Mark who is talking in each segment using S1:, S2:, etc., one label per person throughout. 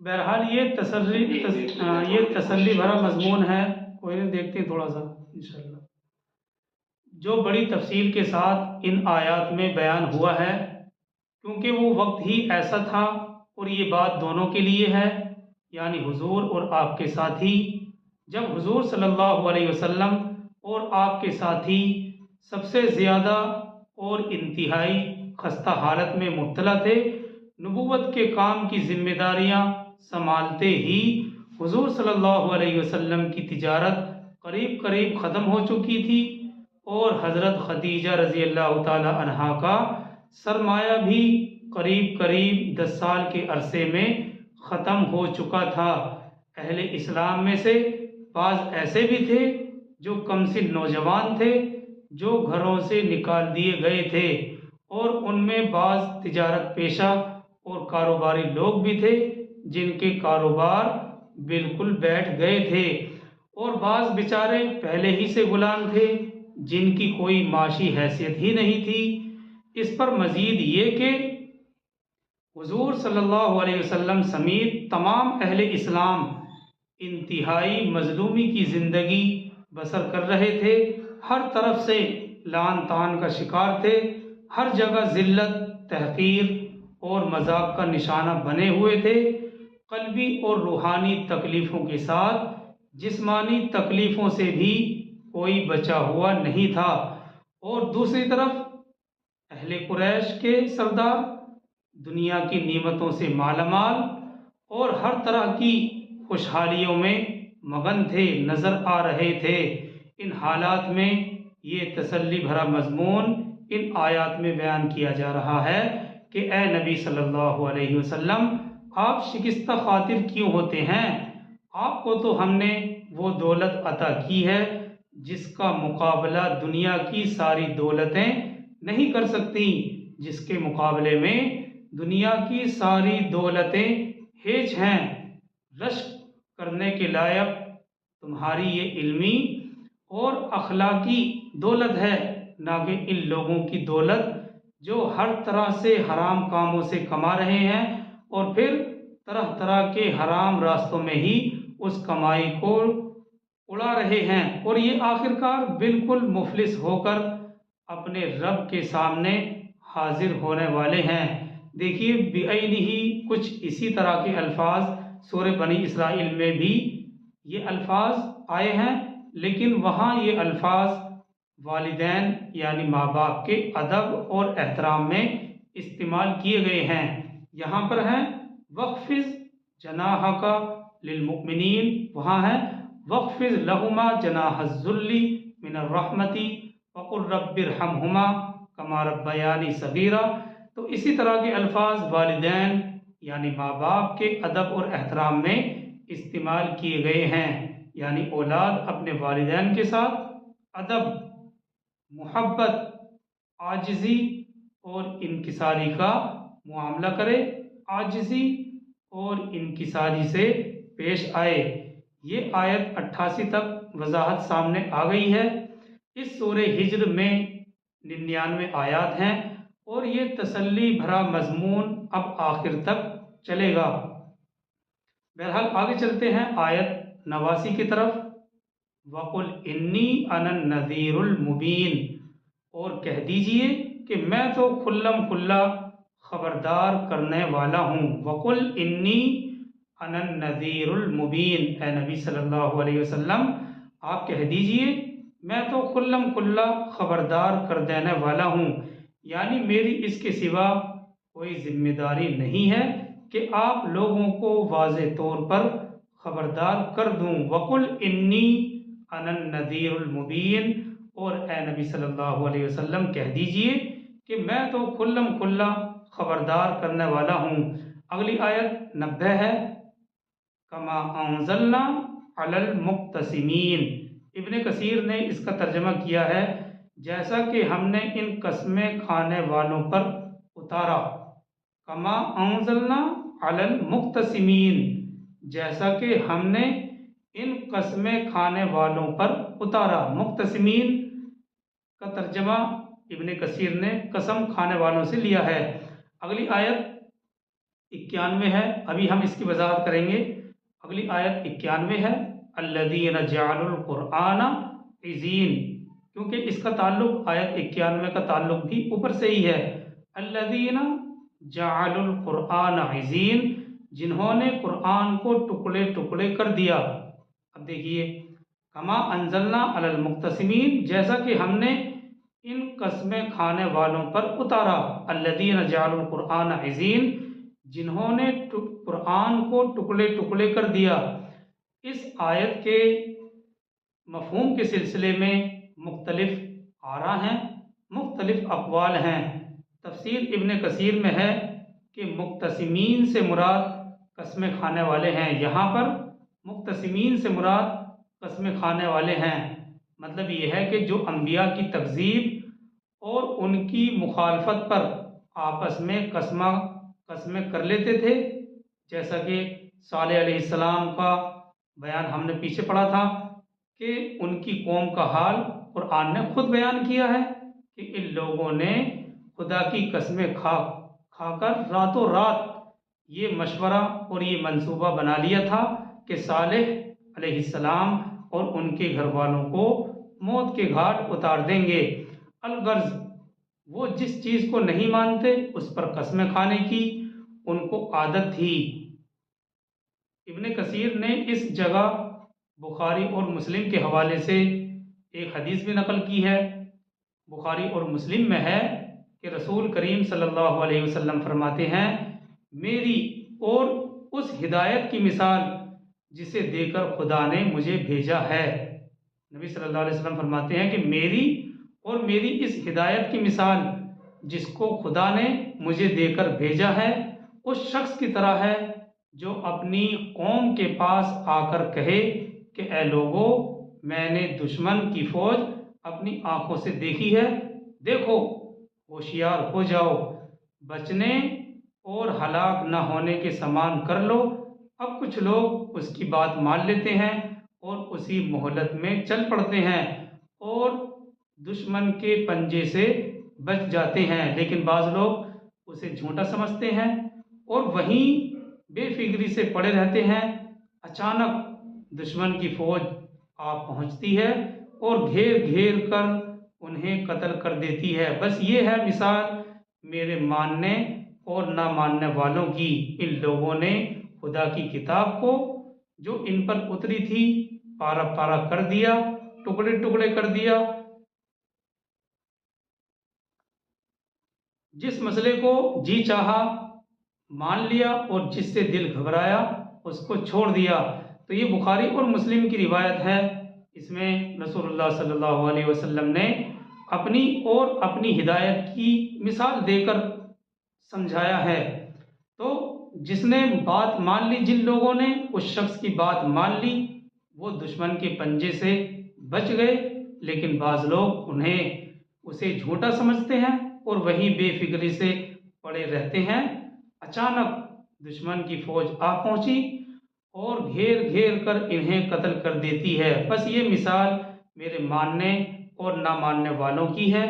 S1: बहरहाल ये तसल्ली भरा मजमून है। कोई नहीं, देखते हैं थोड़ा सा इंशाल्लाह। जो बड़ी तफसील के साथ इन आयत में बयान हुआ है, क्योंकि वो वक्त ही ऐसा था और ये बात दोनों के लिए है, यानी हुजूर और आपके साथी। जब हुजूर सल्लल्लाहु अलैहि वसल्लम और आपके साथी सबसे ज़्यादा और इंतहाई खस्ता हालत में मुब्तला थे, नबूवत के काम की जिम्मेदारियां संभालते ही हुजूर सल्लल्लाहु अलैहि वसल्लम की तिजारत करीब करीब ख़त्म हो चुकी थी और हज़रत खदीजा रज़ी अल्लाह ताला अन्हा का सरमाया भी करीब करीब 10 साल के अरसे में ख़त्म हो चुका था। अहले इस्लाम में से बाज़ ऐसे भी थे जो कमसिन नौजवान थे, जो घरों से निकाल दिए गए थे, और उनमें बाज़ तिजारत पेशा और कारोबारी लोग भी थे जिनके कारोबार बिल्कुल बैठ गए थे, और बाज़ बेचारे पहले ही से गुलाम थे जिनकी कोई माशी हैसियत ही नहीं थी। इस पर मज़ीद ये कि हुजूर सल्लल्लाहु अलैहि वसल्लम समेत तमाम अहले इस्लाम इंतहाई मजलूमी की ज़िंदगी बसर कर रहे थे। हर तरफ से लान तान का शिकार थे, हर जगह ज़िल्लत, तहक़ीर और मजाक का निशाना बने हुए थे। क़ल्बी और रूहानी तकलीफ़ों के साथ जिस्मानी तकलीफ़ों से भी कोई बचा हुआ नहीं था। और दूसरी तरफ अहले कुरैश के सरदार दुनिया की नेमतों से मालामाल और हर तरह की खुशहालियों में मगन थे, नज़र आ रहे थे। इन हालात में ये तसल्ली भरा मजमून इन आयत में बयान किया जा रहा है कि ए नबी सल्लल्लाहु अलैहि वसल्लम, आप शिकस्त खातिर क्यों होते हैं? आपको तो हमने वो दौलत अता की है जिसका मुकाबला दुनिया की सारी दौलतें नहीं कर सकती, जिसके मुकाबले में दुनिया की सारी दौलतें हेज हैं। रश्क करने के लायक तुम्हारी ये इल्मी और अखलाकी दौलत है, ना कि इन लोगों की दौलत जो हर तरह से हराम कामों से कमा रहे हैं और फिर तरह तरह के हराम रास्तों में ही उस कमाई को उड़ा रहे हैं, और ये आखिरकार बिल्कुल मुफलिस होकर अपने रब के सामने हाजिर होने वाले हैं। देखिए, बेअनी ही कुछ इसी तरह के अल्फाज सूरह बनी इसराइल में भी ये अल्फाज आए हैं, लेकिन वहाँ ये अल्फाज वालिदैन यानी माँ बाप के अदब और एहतराम में इस्तेमाल किए गए हैं। यहाँ पर है वक़्फ़िज़ जनाह का लिलमुमिनीन, वहाँ है वक़्फ़िज़ लहुमा जनाहज़ुल्ली मिनर रहमती वक़ुल रब्बिरहमहुमा कमा रब्बयानी सगीरा। तो इसी तरह के अल्फाज वालिदैन यानी माँ बाप के अदब और एहतराम में इस्तेमाल किए गए हैं, यानी औलाद अपने वालिदैन के साथ अदब, मोहब्बत, आजिज़ी और इनकिसारी का मुआमला करे, आजिज़ी और इनकिसारी से पेश आए। ये आयत 88 तक वजाहत सामने आ गई है। इस सूरह हिज्र में 99 आयत हैं और ये तसल्ली भरा मजमून अब आखिर तक चलेगा। बहरहाल आगे चलते हैं आयत 89 की तरफ। वकुल इन्नी अनन नज़ीरुल मुबीन, और कह दीजिए कि मैं तो खुल्लम खुल्ला खबरदार करने वाला हूँ। वकुल इन्नी अनन नज़ीरुल मुबीन, ए नबी सल्लल्लाहु अलैहि वसल्लम, आप कह दीजिए मैं तो खुल्लम खुल्ला खबरदार कर देने वाला हूँ, यानी मेरी इसके सिवा कोई जिम्मेदारी नहीं है कि आप लोगों को वाज़े तौर पर खबरदार कर दूँ। वकुल इन्नी अनन नज़ीरुल मुबीन, और ए नबी सल्लल्लाहु अलैहि वसल्लम कह दीजिए कि मैं तो खुल्लम खुल्ला खबरदार करने वाला हूँ। अगली आयत 90 है। कमा अंज़लना अलल मुक्तसिमीन, इब्ने कसीर ने इसका तर्जमा किया है जैसा कि हमने इन कस्में खाने वालों पर उतारा। कमा अंज़लना अलल मुक्तसिमीन, जैसा कि हमने इन कस्में खाने वालों पर उतारा। मुक्तसिमीन का तर्जमा इब्ने कसीर ने कसम खाने वालों से लिया है। अगली आयत 91 है, अभी हम इसकी वजाहत करेंगे। अगली आयत 91 है, अल्लज़ीना जअलुल कुरआन इज़ीन, क्योंकि इसका ताल्लुक आयत 91 का ताल्लुक भी ऊपर से ही है। अल्लज़ीना जअलुल कुरआन इज़ीन, जिन्होंने कुरआन को टुकड़े टुकड़े कर दिया। अब देखिए, कमा अंजलना अलल मुक्तसिमीन, जैसा कि हमने इन कस्में खाने वालों पर उतारा। अल्लज़ीना जअलुल कुरआन इज़ीन, जिन्होंने कुरआन को टुकड़े टुकड़े कर दिया। इस आयत के मफ़हूम के सिलसिले में मुख्तलिफ आरा हैं, मुख्तलिफ अक़वाल हैं। तफ़सीर इब्न कसीर में है कि मुक्तसिमीन से मुराद कस्में खाने वाले हैं। यहाँ पर मुक्तसिमीन से मुराद कस्में खाने वाले हैं, मतलब ये है कि जो अम्बिया की तकज़ीब और उनकी मुखालफत पर आपस में कस्में कर लेते थे। जैसा कि सालेह अलैहिस्सलाम का बयान हमने पीछे पढ़ा था कि उनकी कौम का हाल कुरान ने खुद बयान किया है कि इन लोगों ने खुदा की कस्में खाकर रातों रात ये मशवरा और ये मंसूबा बना लिया था कि सालेह अलैहिस्सलाम और उनके घर वालों को मौत के घाट उतार देंगे। अलगर्ज, वो जिस चीज़ को नहीं मानते उस पर कस्में खाने की उनको आदत थी। इब्न कसीर ने इस जगह बुखारी और मुस्लिम के हवाले से एक हदीस भी नकल की है। बुखारी और मुस्लिम में है कि रसूल करीम सल्लल्लाहु अलैहि वसल्लम फरमाते हैं, मेरी और उस हिदायत की मिसाल जिसे देकर खुदा ने मुझे भेजा है। नबी सल्लल्लाहु अलैहि वसल्लम फरमाते हैं कि मेरी और मेरी इस हिदायत की मिसाल जिसको खुदा ने मुझे देकर भेजा है, उस शख्स की तरह है जो अपनी कौम के पास आकर कहे कि ऐ लोगो, मैंने दुश्मन की फौज अपनी आंखों से देखी है, देखो होशियार हो जाओ, बचने और हलाक न होने के समान कर लो। अब कुछ लोग उसकी बात मान लेते हैं और उसी मोहलत में चल पड़ते हैं और दुश्मन के पंजे से बच जाते हैं, लेकिन बाज़ लोग उसे झूठा समझते हैं और वहीं बेफिक्री से पड़े रहते हैं। अचानक दुश्मन की फौज आ पहुंचती है और घेर घेर कर उन्हें कत्ल कर देती है। बस ये है मिसाल मेरे मानने और ना मानने वालों की। इन लोगों ने खुदा की किताब को जो इन पर उतरी थी पारा पारा कर दिया, टुकड़े टुकड़े कर दिया। जिस मसले को जी चाहा मान लिया और जिससे दिल घबराया उसको छोड़ दिया। तो ये बुखारी और मुस्लिम की रिवायत है। इसमें रसूलुल्लाह सल्लल्लाहु अलैहि वसल्लम ने अपनी और अपनी हिदायत की मिसाल देकर समझाया है। तो जिसने बात मान ली, जिन लोगों ने उस शख्स की बात मान ली, वो दुश्मन के पंजे से बच गए, लेकिन बाज़ लोग उन्हें उसे झूठा समझते हैं और वहीं बेफिक्री से पड़े रहते हैं। अचानक दुश्मन की फौज आ पहुंची और घेर घेर कर इन्हें कत्ल कर देती है। बस ये मिसाल मेरे मानने और ना मानने वालों की है।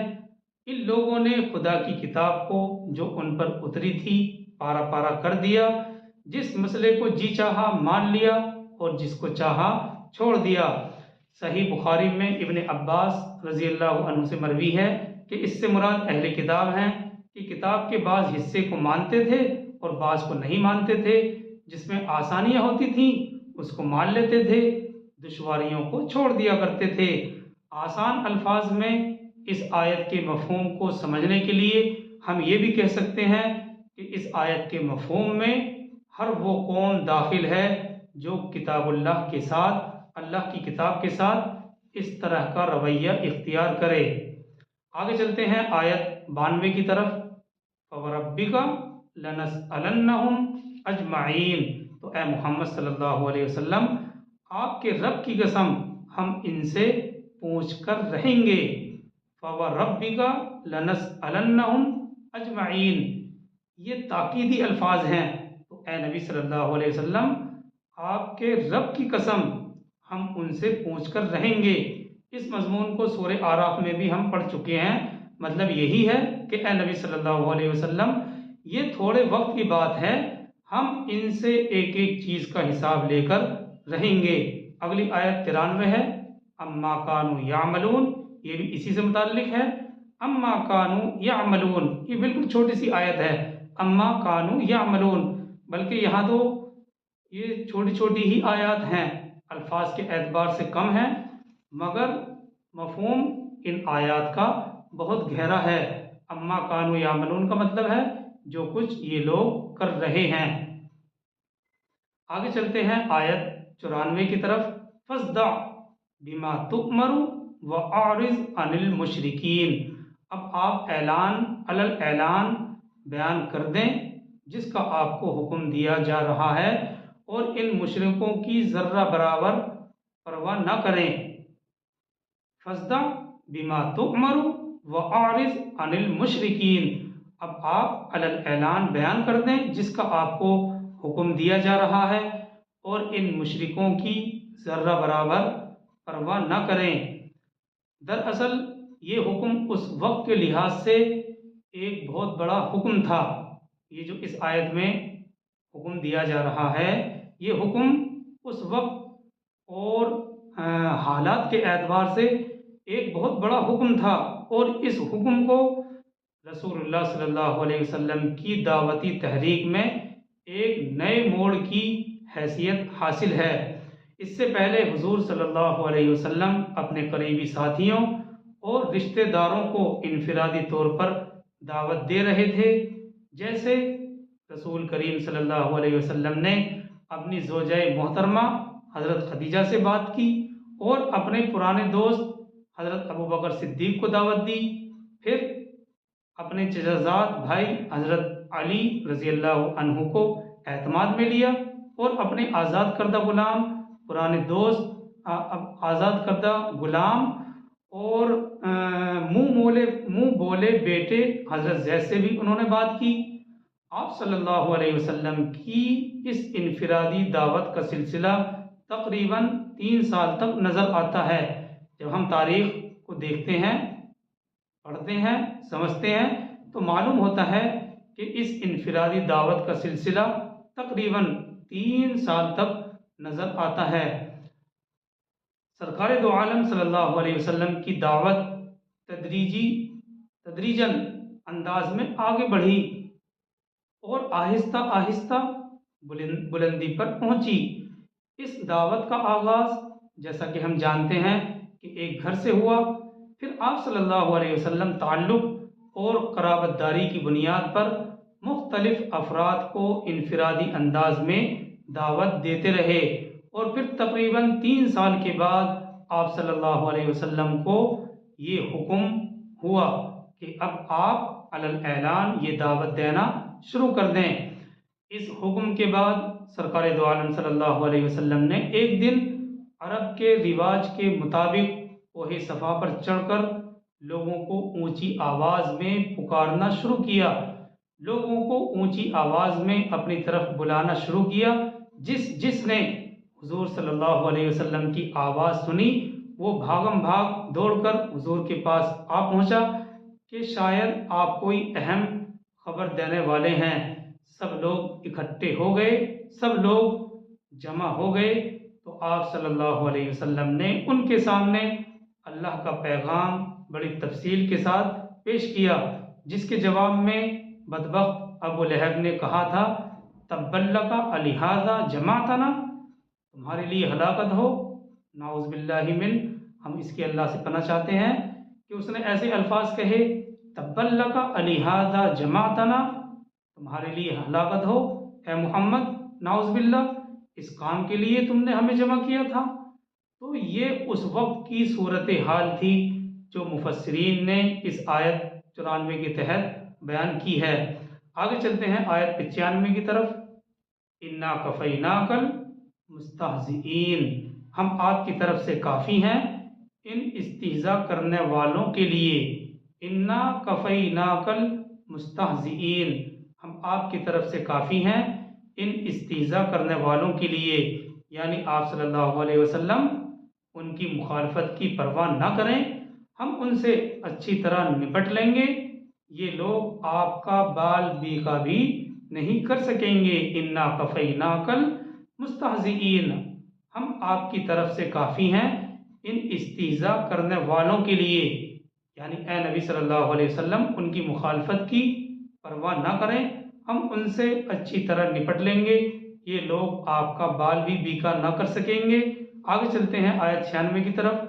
S1: इन लोगों ने खुदा की किताब को जो उन पर उतरी थी पारा पारा कर दिया, जिस मसले को जी चाहा मान लिया और जिसको चाहा छोड़ दिया। सही बुखारी में इब्न अब्बास रज़ी अल्लाह अन्हु से मरवी है कि इससे मुराद अहले किताब हैं कि किताब के बाज़ हिस्से को मानते थे और बाज़ को नहीं मानते थे। जिसमें आसानियाँ होती थीं उसको मान लेते थे, दुश्वारियों को छोड़ दिया करते थे। आसान अल्फाज में इस आयत के मफ़हूम को समझने के लिए हम ये भी कह सकते हैं कि इस आयत के मफ़हूम में हर वो कौम दाखिल है जो किताबुल्लाह के साथ, अल्लाह की किताब के साथ इस तरह का रवैया इख्तियार करे। आगे चलते हैं आयत 92 की तरफ। फ़वरब्बिका लनसअलन्नहुम अजमाइन, तो ए मोहम्मद सल्लल्लाहु अलैहि वसल्लम, आपके रब की कसम हम इनसे पूछ कर रहेंगे। फ़वरब्बिका लनसअलन्नहुम अजमाइन, ये ताकीदी अल्फाज हैं। तो ए नबी सल्लल्लाहु अलैहि वसल्लम, आपके रब की कसम हम उनसे पूछ कर रहेंगे। इस मजमून को सूरह आराफ में भी हम पढ़ चुके हैं। मतलब यही है कि ए नबी सल्लल्लाहु अलैहि वसल्लम, ये थोड़े वक्त की बात है हम इनसे एक एक चीज़ का हिसाब लेकर रहेंगे। अगली आयत 93 है, अम्मा कानू यामलून, ये भी इसी से मुताल्लिक है। अम्मा कानू यामलून, ये बिल्कुल छोटी सी आयत है, अम्मा कानू यामलून, बल्कि यहाँ तो ये छोटी छोटी ही आयत हैं, अल्फाज के एतबार से कम हैं, मगर मफहूम इन आयत का बहुत गहरा है। अम्मा कानू यामलून का मतलब है जो कुछ ये लोग कर रहे हैं। आगे चलते हैं आयत 94 की तरफ, फस्दा बिमा तुमरु व आरिज अनिल मुशरिकीन। अब आप अलल ऐलान बयान कर दें जिसका आपको हुक्म दिया जा रहा है, और इन मुशरिकों की ज़र्रा बराबर परवाह न करें। फस्दा बिमा तुमरु व आरिज अनिल मुशरिकीन, अब आप अलल ऐलान बयान कर दें जिसका आपको हुक्म दिया जा रहा है, और इन मुशरिकों की ज़र्रा बराबर परवाह न करें। दरअसल ये हुक्म उस वक्त के लिहाज से एक बहुत बड़ा हुक्म था। ये जो इस आयत में हुक्म दिया जा रहा है, ये हुक्म उस वक्त और हालात के एतबार से एक बहुत बड़ा हुक्म था, और इस हुक्म को रसूलुल्लाह सल्लल्लाहु अलैहि वसल्लम की दावती तहरीक में एक नए मोड़ की हैसियत हासिल है। इससे पहले हुजूर सल्लल्लाहु अलैहि वसल्लम अपने करीबी साथियों और रिश्तेदारों को इनफिरादी तौर पर दावत दे रहे थे। जैसे रसूल करीम सल्लल्लाहु अलैहि वसल्लम ने अपनी ज़ौजा मोहतरमा हज़रत खदीजा से बात की, और अपने पुराने दोस्त हज़रत अबू बकर सिद्दीक़ को दावत दी। फिर अपने चचाज़ाद भाई हज़रत अली रज़ी अल्लाह अन्हु को एतमाद में लिया, और अपने आज़ाद करदा ग़ुलाम, पुराने दोस्त आज़ाद करदा ग़ुलाम और मुँह बोले बेटे हज़रत ज़ैद से भी उन्होंने बात की। आप सल्लल्लाहु अलैहि वसल्लम की इस इनफिरादी दावत का सिलसिला तकरीबन 3 साल तक नज़र आता है। जब हम तारीख़ को देखते हैं, पढ़ते हैं, समझते हैं, तो मालूम होता है कि इस इनफिरादी दावत का सिलसिला तकरीबन 3 साल तक नज़र आता है। सरकार दो आलम सल्लल्लाहु अलैहि वसल्लम की दावत तदरीजन अंदाज में आगे बढ़ी और आहिस्ता आहिस्ता बुलंदी पर पहुंची। इस दावत का आगाज़, जैसा कि हम जानते हैं, कि एक घर से हुआ। फिर आप सल्लल्लाहु अलैहि वसल्लम ताल्लुक़ और क़राबतदारी की बुनियाद पर मुख्तलिफ़ अफराद को इनफिरादी अंदाज में दावत देते रहे, और फिर तकरीबन 3 साल के बाद आप सल्लल्लाहु अलैहि वसल्लम को ये हुक्म हुआ कि अब आप अलल ऐलान ये दावत देना शुरू कर दें। इस हुक्म के बाद सरकार दो आलम सल्लल्लाहु अलैहि वसल्लम ने एक दिन अरब के रिवाज के मुताबिक कोहे सफ़ा पर चढ़कर लोगों को ऊंची आवाज़ में पुकारना शुरू किया, लोगों को ऊंची आवाज़ में अपनी तरफ बुलाना शुरू किया। जिसने हुजूर सल्लल्लाहु अलैहि वसल्लम की आवाज़ सुनी, वो भागम भाग दौड़कर हुजूर के पास आ पहुंचा कि शायद आप कोई अहम खबर देने वाले हैं। सब लोग इकट्ठे हो गए, सब लोग जमा हो गए, तो आप सल्लल्लाहु अलैहि वसल्लम ने उनके सामने अल्लाह का पैगाम बड़ी तफसील के साथ पेश किया, जिसके जवाब में बदबख्त अबू लहब ने कहा था, तब्बल्लका अलिहाज़ा जमातना, तुम्हारे लिए हलाकत हो, नाउज़ बिल्लाहि मिन। हम इसके अल्लाह से पनाह चाहते हैं कि उसने ऐसे अल्फाज कहे, तब्बल्लका अलिहाज़ा जमातना, तुम्हारे लिए हलाकत हो ए मोहम्मद, नाउज़ बिल्लाह, इस काम के लिए तुमने हमें जमा किया था। तो ये उस वक्त की सूरत हाल थी जो मुफस्सिरीन ने इस आयत 94 के तहत बयान की है। आगे चलते हैं आयत 95 की तरफ, इन्ना कफ़ैनाकल मुस्तहज़िईन, हम आपकी तरफ से काफ़ी हैं इन इस्तिहज़ा करने वालों के लिए। इन्ना कफ़ैनाकल मुस्तहज़िईन, हम आपकी तरफ से काफ़ी हैं इन इस्तिहज़ा करने वालों के लिए, यानी आप सल्लल्लाहु अलैहि वसल्लम उनकी मुखालफत की परवाह ना करें, हम उनसे अच्छी तरह निपट लेंगे। ये लोग आपका बाल भी का भी नहीं कर सकेंगे। इन्ना कफ़ैनाकल मुस्तहज़िईन, हम आपकी तरफ से काफ़ी हैं इन इस्तीज़ा करने वालों के लिए। यानी ए नबी सल्लल्लाहु अलैहि वसल्लम उनकी मुखालफत की परवाह ना करें, हम उनसे अच्छी तरह निपट लेंगे, ये लोग आपका बाल भी बीका ना कर सकेंगे। आगे चलते हैं आयत 96 की तरफ।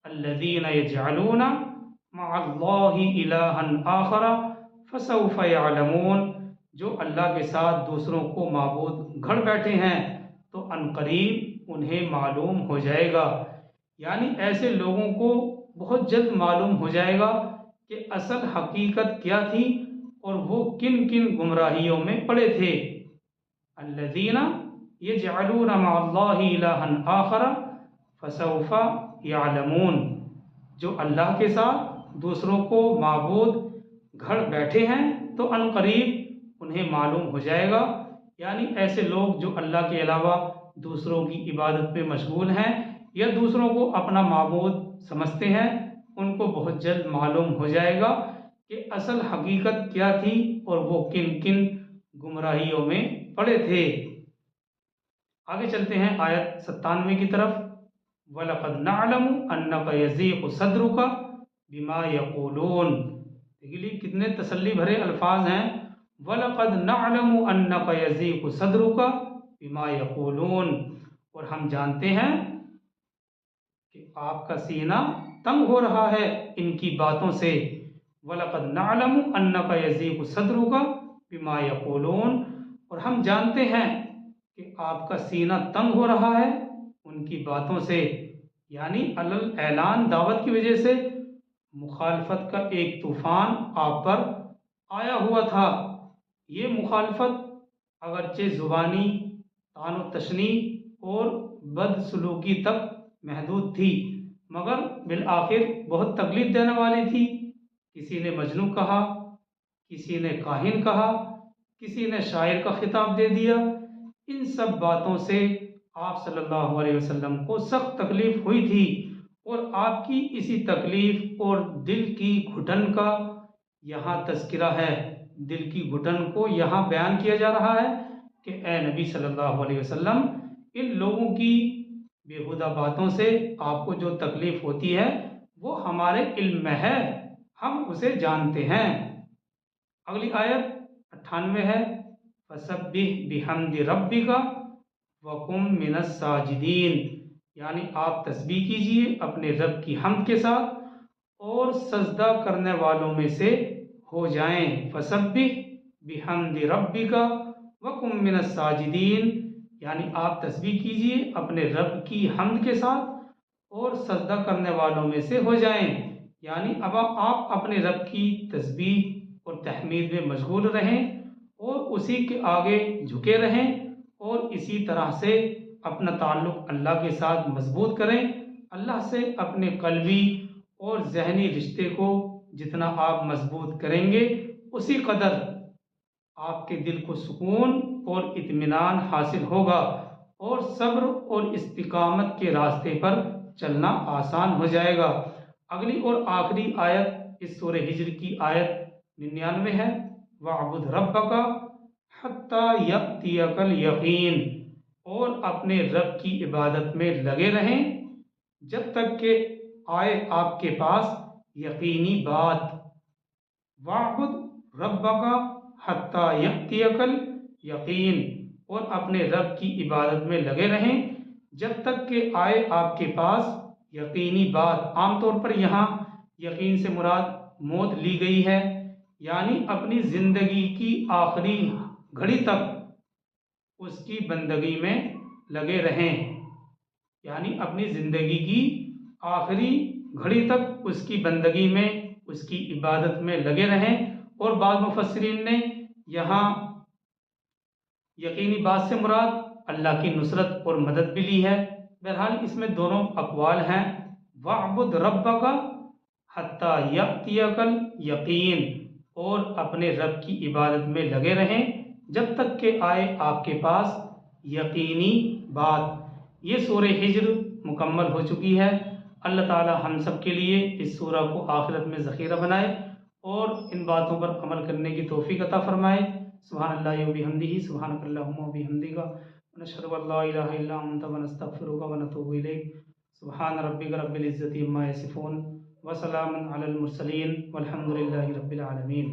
S1: अल्लज़ीना यजअलूना मअल्लाहि इलाहन आखरा फसौफ यअलमून, जो अल्लाह के साथ दूसरों को माबूद गढ़ बैठे हैं तो अनकरीब उन्हें मालूम हो जाएगा। यानी ऐसे लोगों को बहुत जल्द मालूम हो जाएगा कि असल हकीकत क्या थी और वो किन किन गुमराहियों में पड़े थे। अल्लज़ीना यजअलूना मअल्लाहि इलाहन आखरा फसौफ यअलमून, जो अल्लाह के साथ दूसरों को माबूद गढ़ बैठे हैं तो अनकरीब उन्हें मालूम हो जाएगा। यानी ऐसे लोग जो अल्लाह के अलावा दूसरों की इबादत में मशगूल हैं या दूसरों को अपना माबूद समझते हैं, उनको बहुत जल्द मालूम हो जाएगा कि असल हकीकत क्या थी और वो किन किन गुमराहियों में पड़े थे। आगे चलते हैं आयत 97 की तरफ। वलक़द नअलमु अन्नका यज़ीक़ु सद्रुका बिमा यक़ूलून, देखिए कितने तसल्ली भरे अल्फाज हैं। वलक़द नअलमु अन्नका यज़ीक़ु सद्रुका बिमा यक़ूलून, और हम जानते हैं कि आपका सीना तंग हो रहा है इनकी बातों से। वलक़द नअलमु अन्नका यज़ीक़ु सद्रुका बिमा यक़ूलून, और हम जानते हैं कि आपका सीना तंग हो रहा है उनकी बातों से। यानी अलल ऐलान दावत की वजह से मुखालफत का एक तूफ़ान आप पर आया हुआ था। ये मुखालफत अगरचे ज़ुबानी तान व तशनी और बदसलूकी तक महदूद थी, मगर बिल आखिर बहुत तकलीफ देने वाली थी। किसी ने मजनू कहा, किसी ने काहिन कहा, किसी ने शायर का खिताब दे दिया। इन सब बातों से आप सल्लल्लाहु अलैहि वसल्लम को सख्त तकलीफ हुई थी, और आपकी इसी तकलीफ और दिल की घुटन का यहाँ तज़किरा है। दिल की घुटन को यहाँ बयान किया जा रहा है कि ए नबी सल्लल्लाहु अलैहि वसल्लम, इन लोगों की बेहुदा बातों से आपको जो तकलीफ होती है वो हमारे इल्म में है, हम उसे जानते हैं। अगली आयत 98 है। फसब्बिह बिहम्दि रब्बिका वकुम मिनस साजिदीन, यानी आप तस्बीह कीजिए अपने रब की हम्द के साथ और सजदा करने वालों में से हो जाएं। फसब्बिह बिहम्दि रब्बिका वकुम मिनस साजिदीन, यानी आप तस्बीह कीजिए अपने रब की हम्द के साथ और सजदा करने वालों में से हो जाएं। यानी अब आप अपने रब की तस्बीह और तहमीद में मशगूल रहें और उसी के आगे झुके रहें, और इसी तरह से अपना ताल्लुक़ अल्लाह के साथ मजबूत करें। अल्लाह से अपने कल्बी और जहनी रिश्ते को जितना आप मजबूत करेंगे उसी कदर आपके दिल को सुकून और इत्मीनान हासिल होगा और सब्र और इस्तिकामत के रास्ते पर चलना आसान हो जाएगा। अगली और आखिरी आयत इस सूरह हिज्र की आयत 99 है। वअबुद रब्बका हत्ता यअतियकल यकीन, और अपने रब की इबादत में लगे रहें जब तक कि आए आपके पास यकीनी बात। वअबुद रब्बका हत्ता यअतियकल यकीन, और अपने रब की इबादत में लगे रहें जब तक कि आए आपके पास यकीनी बात। आमतौर पर यहाँ यकीन से मुराद मौत ली गई है, यानी अपनी ज़िंदगी की आखिरी घड़ी तक उसकी बंदगी में लगे रहें। यानी अपनी ज़िंदगी की आखिरी घड़ी तक उसकी बंदगी में, उसकी इबादत में लगे रहें। और बाद मुफस्सिरीन ने यहाँ यकीनी बात से मुराद अल्लाह की नुसरत और मदद भी ली है। बहरहाल इसमें दोनों अक़वाल हैं। वअबुद रब्बका हत्ता यअतियकल यकीन, और अपने रब की इबादत में लगे रहें जब तक कि आए आपके पास यकीनी बात। ये सूरह हिज्र मुकम्मल हो चुकी है। अल्लाह ताला हम सब के लिए इस सूरह को आखिरत में ज़ख़ीरा बनाए और इन बातों पर अमल करने की तौफ़ीक़ अता फ़रमाए। सुब्हानल्लाहि व बिहम्दिही सुब्हानकल्लाहुम्मा व बिहम्दिका व नशहदु अल्ला इलाहा इल्ला अंता व नस्तगफिरुका व नतूबु इलैक। सुब्हान रब्बिका रब्बिल इज्जति अम्मा यसिफून व सलामुन अलल मुरसलीन वल्हम्दुलिल्लाहि रब्बिल आलमीन।